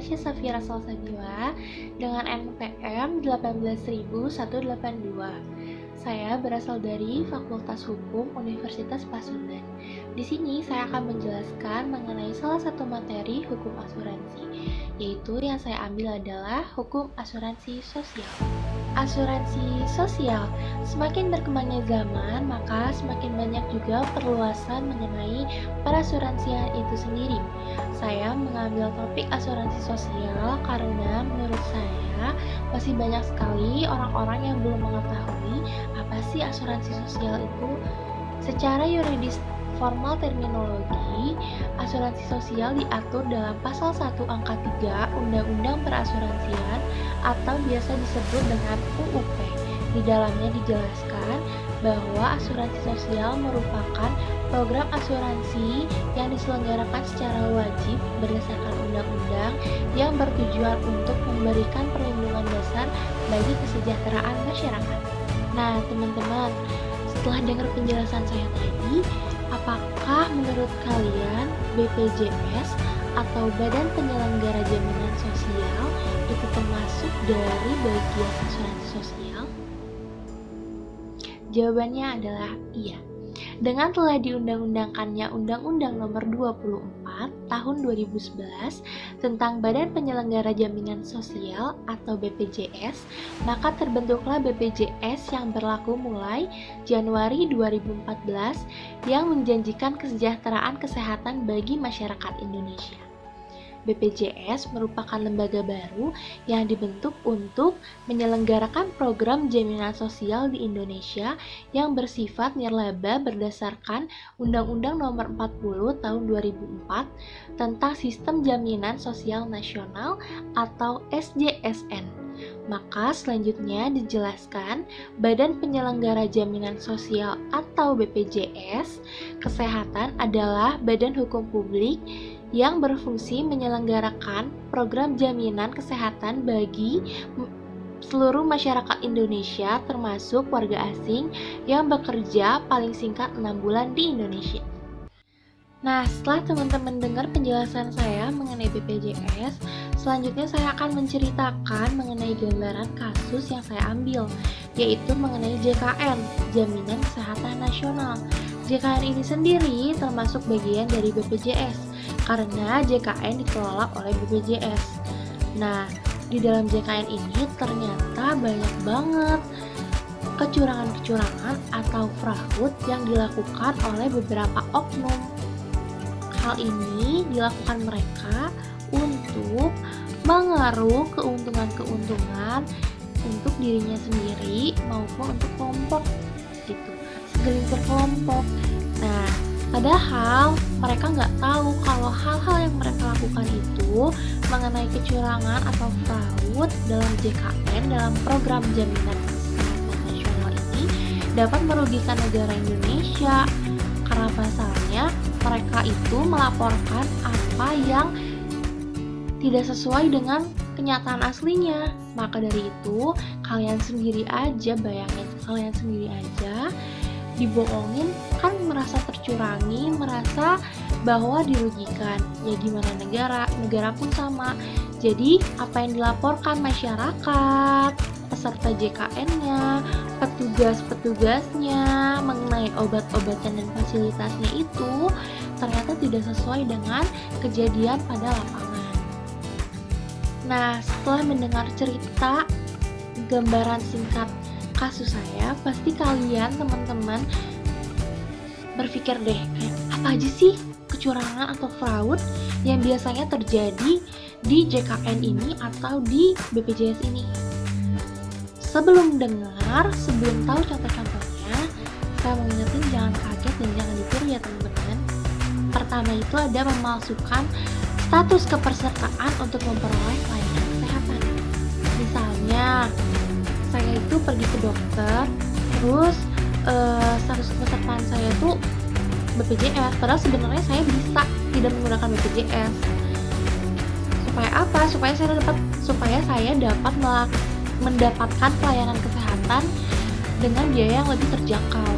Tasya Safira Salsabila dengan NPM 18182. Saya berasal dari Fakultas Hukum Universitas Pasundan. Di sini saya akan menjelaskan mengenai salah satu materi hukum asuransi, yaitu yang saya ambil adalah hukum asuransi sosial. Asuransi sosial, semakin berkembangnya zaman, maka semakin banyak juga perluasan mengenai perasuransian itu sendiri. Saya mengambil topik asuransi sosial karena menurut saya masih banyak sekali orang-orang yang belum mengetahui apa sih asuransi sosial itu. Secara yuridis formal terminologi, asuransi sosial diatur dalam pasal 1 angka 3 Undang-Undang Perasuransian atau biasa disebut dengan UUP. Di dalamnya dijelaskan bahwa asuransi sosial merupakan program asuransi yang diselenggarakan secara wajib berdasarkan undang-undang yang bertujuan untuk memberikan perlindungan dasar bagi kesejahteraan masyarakat. Nah, teman-teman, setelah dengar penjelasan saya tadi, apakah menurut kalian BPJS atau Badan Penyelenggara Jaminan Sosial itu termasuk dari bagian asuransi sosial? Jawabannya adalah iya. Dengan telah diundang-undangkannya Undang-Undang Nomor 24 Tahun 2011 tentang Badan Penyelenggara Jaminan Sosial atau BPJS, maka terbentuklah BPJS yang berlaku mulai Januari 2014 yang menjanjikan kesejahteraan kesehatan bagi masyarakat Indonesia. BPJS merupakan lembaga baru yang dibentuk untuk menyelenggarakan program jaminan sosial di Indonesia yang bersifat nirlaba berdasarkan Undang-Undang Nomor 40 Tahun 2004 tentang Sistem Jaminan Sosial Nasional atau SJSN. Maka selanjutnya dijelaskan Badan Penyelenggara Jaminan Sosial atau BPJS Kesehatan adalah badan hukum publik yang berfungsi menyelenggarakan program jaminan kesehatan bagi seluruh masyarakat Indonesia termasuk warga asing yang bekerja paling singkat 6 bulan di Indonesia. Nah, setelah teman-teman dengar penjelasan saya mengenai BPJS, selanjutnya saya akan menceritakan mengenai gambaran kasus yang saya ambil, yaitu mengenai JKN, Jaminan Kesehatan Nasional. JKN ini sendiri termasuk bagian dari BPJS, karena JKN dikelola oleh BPJS. Nah, di dalam JKN ini ternyata banyak banget kecurangan-kecurangan atau fraud yang dilakukan oleh beberapa oknum. Hal ini dilakukan mereka untuk mengeruk keuntungan-keuntungan untuk dirinya sendiri maupun untuk kelompok gitu, segelintir kelompok. Nah, padahal mereka nggak tahu kalau hal-hal yang mereka lakukan itu mengenai kecurangan atau fraud dalam JKN, dalam program jaminan kesehatan nasional ini dapat merugikan negara Indonesia. Karena pasalnya mereka itu melaporkan apa yang tidak sesuai dengan kenyataan aslinya. Maka dari itu, kalian sendiri aja bayangin, kalian sendiri aja dibohongin kan merasa tercurangi, merasa bahwa dirugikan. Ya gimana negara pun sama. Jadi apa yang dilaporkan masyarakat, peserta JKN-nya, petugas-petugasnya mengenai obat-obatan dan fasilitasnya itu ternyata tidak sesuai dengan kejadian pada lapangan. Nah, setelah mendengar cerita gambaran singkat kasus saya, pasti kalian teman-teman berpikir deh, apa aja sih kecurangan atau fraud yang biasanya terjadi di JKN ini atau di BPJS ini. Sebelum tahu contoh-contohnya, saya mau ingetin jangan kaget dan jangan ditiru ya teman-teman. Pertama itu ada memalsukan status kepesertaan untuk memperoleh pelayanan kesehatan. Misalnya, saya itu pergi ke dokter, terus status kepesertaan saya itu BPJS, padahal sebenarnya saya bisa tidak menggunakan BPJS. Supaya apa? Supaya saya dapat mendapatkan pelayanan kesehatan dengan biaya yang lebih terjangkau.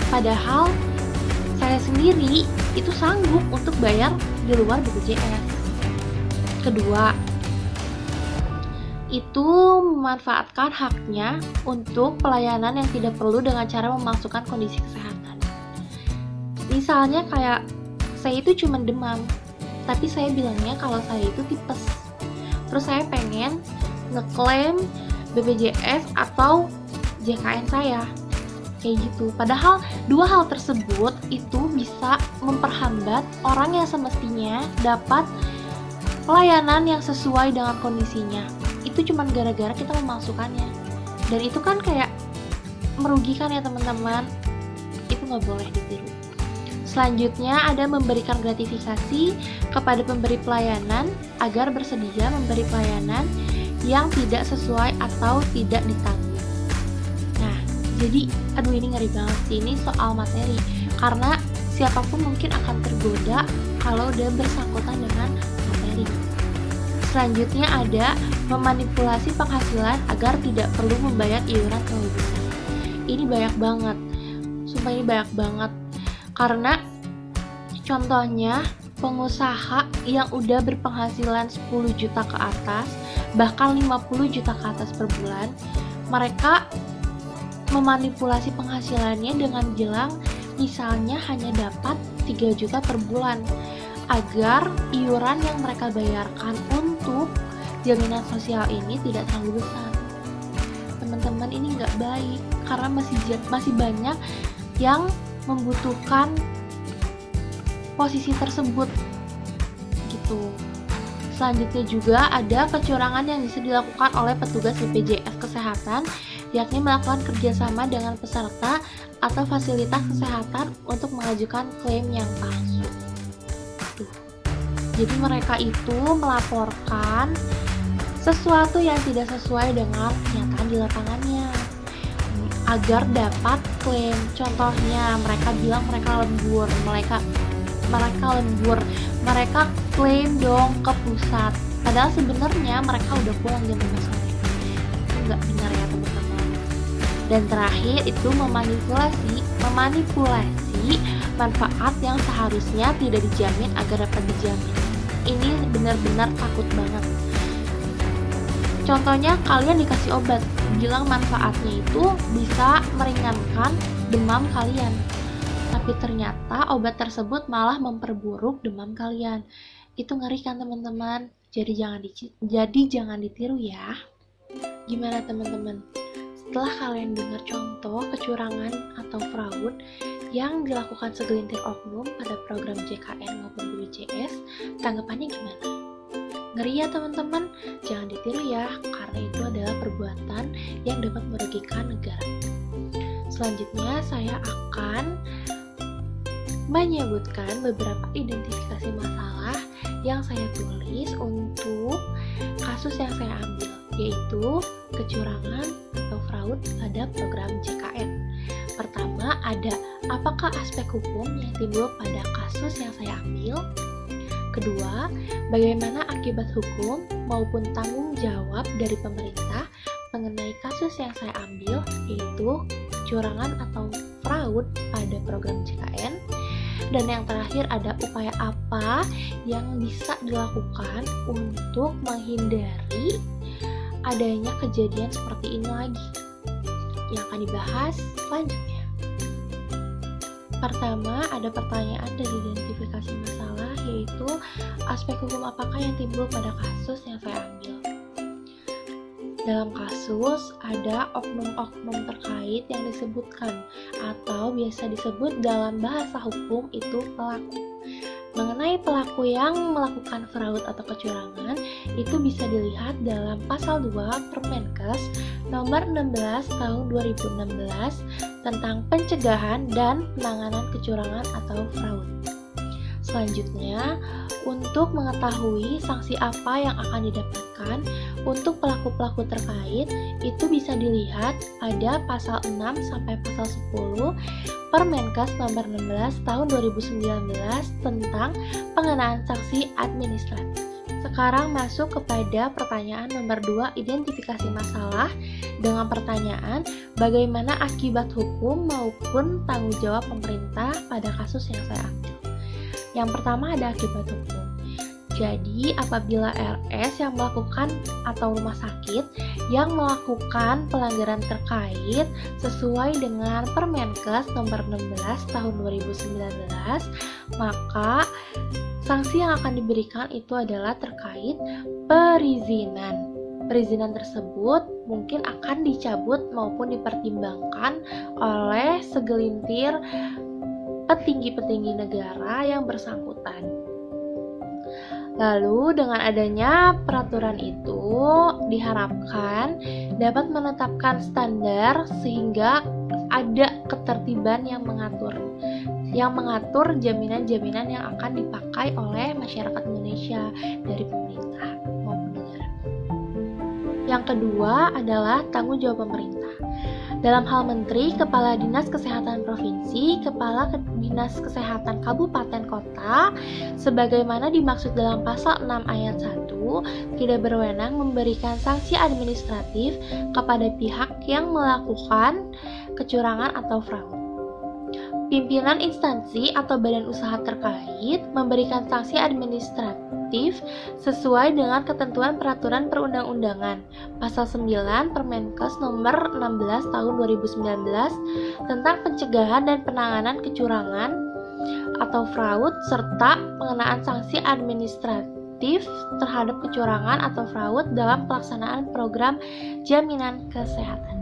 Padahal saya sendiri itu sanggup untuk bayar di luar BPJS. Kedua, itu memanfaatkan haknya untuk pelayanan yang tidak perlu dengan cara memasukkan kondisi kesehatan. Misalnya kayak saya itu cuma demam, tapi saya bilangnya kalau saya itu tipes. Terus saya pengen ngeklaim BPJS atau JKN saya. Kayak gitu. Padahal dua hal tersebut itu bisa memperhambat orang yang semestinya dapat pelayanan yang sesuai dengan kondisinya. Itu cuma gara-gara kita memasukkannya. Dan itu kan kayak merugikan ya teman-teman. Itu nggak boleh ditiru. Selanjutnya ada memberikan gratifikasi kepada pemberi pelayanan agar bersedia memberi pelayanan yang tidak sesuai atau tidak ditanggung. Nah, jadi ini ngeri banget sih, ini soal materi. Karena siapapun mungkin akan tergoda kalau udah bersangkutan dengan materi. Selanjutnya ada memanipulasi penghasilan agar tidak perlu membayar iuran terlalu besar. Ini banyak banget. Sumpah ini banyak banget. Karena contohnya pengusaha yang udah berpenghasilan 10 juta ke atas, bahkan 50 juta ke atas per bulan, mereka memanipulasi penghasilannya dengan bilang misalnya hanya dapat 3 juta per bulan agar iuran yang mereka bayarkan untuk jaminan sosial ini tidak terlalu besar. Teman-teman, ini nggak baik karena masih banyak yang membutuhkan posisi tersebut gitu. Selanjutnya juga ada kecurangan yang bisa dilakukan oleh petugas BPJS Kesehatan, yakni melakukan kerjasama dengan peserta atau fasilitas kesehatan untuk mengajukan klaim yang palsu. Jadi mereka itu melaporkan sesuatu yang tidak sesuai dengan kenyataan di lapangannya agar dapat klaim. Contohnya mereka bilang mereka lembur, mereka klaim dong ke pusat, padahal sebenarnya mereka udah pulang jam 5 sore. Itu nggak benar ya teman-teman. Dan terakhir itu memanipulasi manfaat yang seharusnya tidak dijamin agar dapat dijamin. Ini benar-benar takut banget. Contohnya kalian dikasih obat, bilang manfaatnya itu bisa meringankan demam kalian, tapi ternyata obat tersebut malah memperburuk demam kalian. Itu ngeri kan teman-teman? Jadi jangan ditiru ya. Gimana teman-teman? Setelah kalian dengar contoh kecurangan atau fraud yang dilakukan segelintir oknum pada program JKN maupun BPJS, tanggapannya gimana? Ngeri ya teman-teman? Jangan ditiru ya, karena itu adalah perbuatan yang dapat merugikan negara. Selanjutnya saya akan menyebutkan beberapa identifikasi masalah yang saya tulis untuk kasus yang saya ambil, yaitu kecurangan atau fraud pada program JKN. Pertama ada, apakah aspek hukum yang timbul pada kasus yang saya ambil? Kedua, bagaimana akibat hukum maupun tanggung jawab dari pemerintah mengenai kasus yang saya ambil, yaitu kecurangan atau fraud pada program JKN. Dan yang terakhir ada upaya apa yang bisa dilakukan untuk menghindari adanya kejadian seperti ini lagi, yang akan dibahas selanjutnya. Pertama, ada pertanyaan dari identifikasi masalah, yaitu aspek hukum apakah yang timbul pada kasus yang saya ambil. Dalam kasus, ada oknum-oknum terkait yang disebutkan, atau biasa disebut dalam bahasa hukum itu pelaku. Mengenai pelaku yang melakukan fraud atau kecurangan, itu bisa dilihat dalam pasal 2 Permenkes nomor 16 tahun 2016 tentang pencegahan dan penanganan kecurangan atau fraud. Selanjutnya, untuk mengetahui sanksi apa yang akan didapatkan untuk pelaku-pelaku terkait, itu bisa dilihat ada pasal 6 sampai pasal 10 Permenkes nomor 16 tahun 2019 tentang pengenaan sanksi administratif. Sekarang masuk kepada pertanyaan nomor 2, identifikasi masalah, dengan pertanyaan bagaimana akibat hukum maupun tanggung jawab pemerintah pada kasus yang saya ambil. Yang pertama ada akibat hukum. Jadi, apabila RS yang melakukan atau rumah sakit yang melakukan pelanggaran terkait sesuai dengan Permenkes nomor 16 tahun 2019, maka sanksi yang akan diberikan itu adalah terkait perizinan. Perizinan tersebut mungkin akan dicabut maupun dipertimbangkan oleh segelintir petinggi-petinggi negara yang bersangkutan. Lalu dengan adanya peraturan itu diharapkan dapat menetapkan standar sehingga ada ketertiban yang mengatur jaminan-jaminan yang akan dipakai oleh masyarakat Indonesia dari pemerintah maupun negara. Yang kedua adalah tanggung jawab pemerintah. Dalam hal Menteri, Kepala Dinas Kesehatan Provinsi, Kepala Dinas Kesehatan Kabupaten Kota, sebagaimana dimaksud dalam pasal 6 ayat 1, tidak berwenang memberikan sanksi administratif kepada pihak yang melakukan kecurangan atau fraud. Pimpinan instansi atau badan usaha terkait memberikan sanksi administratif sesuai dengan ketentuan peraturan perundang-undangan Pasal 9 Permenkes nomor 16 tahun 2019 tentang pencegahan dan penanganan kecurangan atau fraud serta pengenaan sanksi administratif terhadap kecurangan atau fraud dalam pelaksanaan program jaminan kesehatan.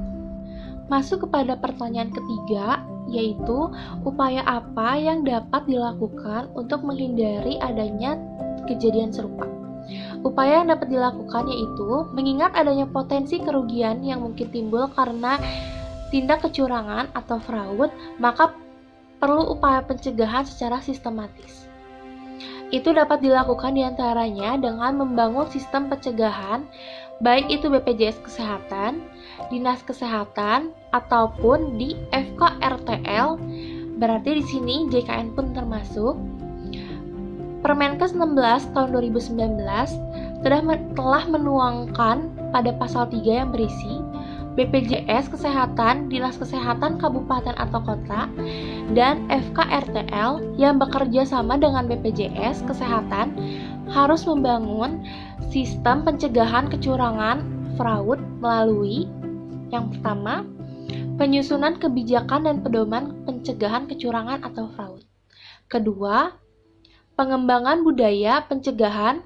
Masuk kepada pertanyaan ketiga, yaitu upaya apa yang dapat dilakukan untuk menghindari adanya kejadian serupa. Upaya yang dapat dilakukan yaitu mengingat adanya potensi kerugian yang mungkin timbul karena tindak kecurangan atau fraud, maka perlu upaya pencegahan secara sistematis. Itu dapat dilakukan diantaranya dengan membangun sistem pencegahan, baik itu BPJS Kesehatan, Dinas Kesehatan, ataupun di FKRTL, berarti di sini JKN pun termasuk. Permenkes 16 tahun 2019 telah menuangkan pada pasal 3 yang berisi BPJS Kesehatan, Dinas Kesehatan Kabupaten atau Kota, dan FKRTL yang bekerja sama dengan BPJS Kesehatan harus membangun sistem pencegahan kecurangan fraud melalui yang pertama, penyusunan kebijakan dan pedoman pencegahan kecurangan atau fraud. Kedua, pengembangan budaya pencegahan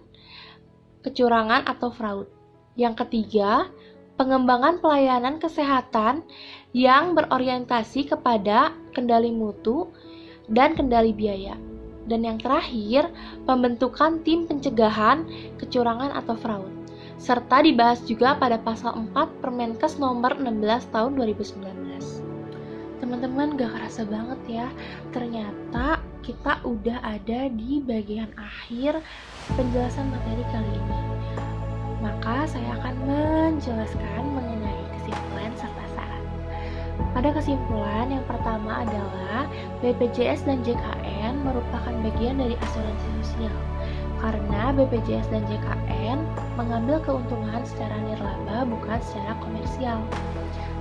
kecurangan atau fraud. Yang ketiga, pengembangan pelayanan kesehatan yang berorientasi kepada kendali mutu dan kendali biaya. Dan yang terakhir, pembentukan tim pencegahan kecurangan atau fraud. Serta dibahas juga pada pasal 4 Permenkes nomor 16 tahun 2019. Teman-teman, gak kerasa banget ya, ternyata kita udah ada di bagian akhir penjelasan materi kali ini. Maka saya akan menjelaskan mengenai kesimpulan serta saran. Pada kesimpulan yang pertama adalah BPJS dan JKN merupakan bagian dari asuransi sosial karena BPJS dan JKN mengambil keuntungan secara nirlaba bukan secara komersial.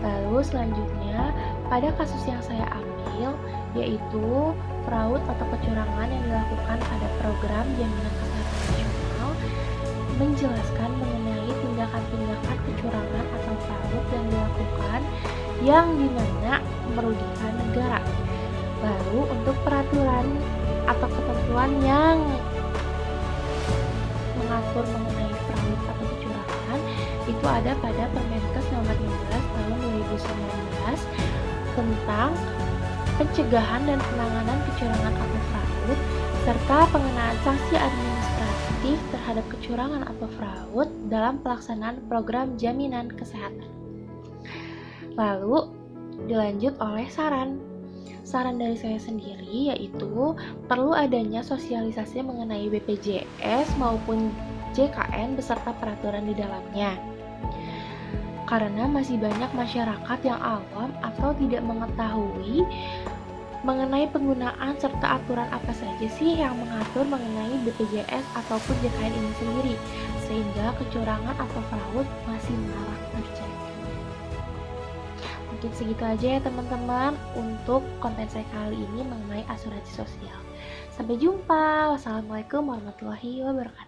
Lalu selanjutnya pada kasus yang saya ambil yaitu fraud atau kecurangan yang dilakukan pada program jaminan kesehatan nasional menjelaskan mengenai tindakan-tindakan kecurangan atau fraud yang dilakukan yang dimana merugikan negara. Lalu untuk peraturan atau ketentuan yang mengatur mengenai fraud atau kecurangan itu ada pada Permenkes nomor 16 tahun 2019 tentang pencegahan dan penanganan kecurangan atau fraud serta pengenaan sanksi administratif terhadap kecurangan atau fraud dalam pelaksanaan program jaminan kesehatan. Lalu dilanjut oleh saran. Saran dari saya sendiri yaitu perlu adanya sosialisasi mengenai BPJS maupun JKN beserta peraturan di dalamnya. Karena masih banyak masyarakat yang awam atau tidak mengetahui mengenai penggunaan serta aturan apa saja sih yang mengatur mengenai BPJS ataupun JKN ini sendiri, sehingga kecurangan atau fraud masih marak terjadi. Mungkin segitu aja ya teman-teman untuk konten saya kali ini mengenai asuransi sosial. Sampai jumpa. Wassalamualaikum warahmatullahi wabarakatuh.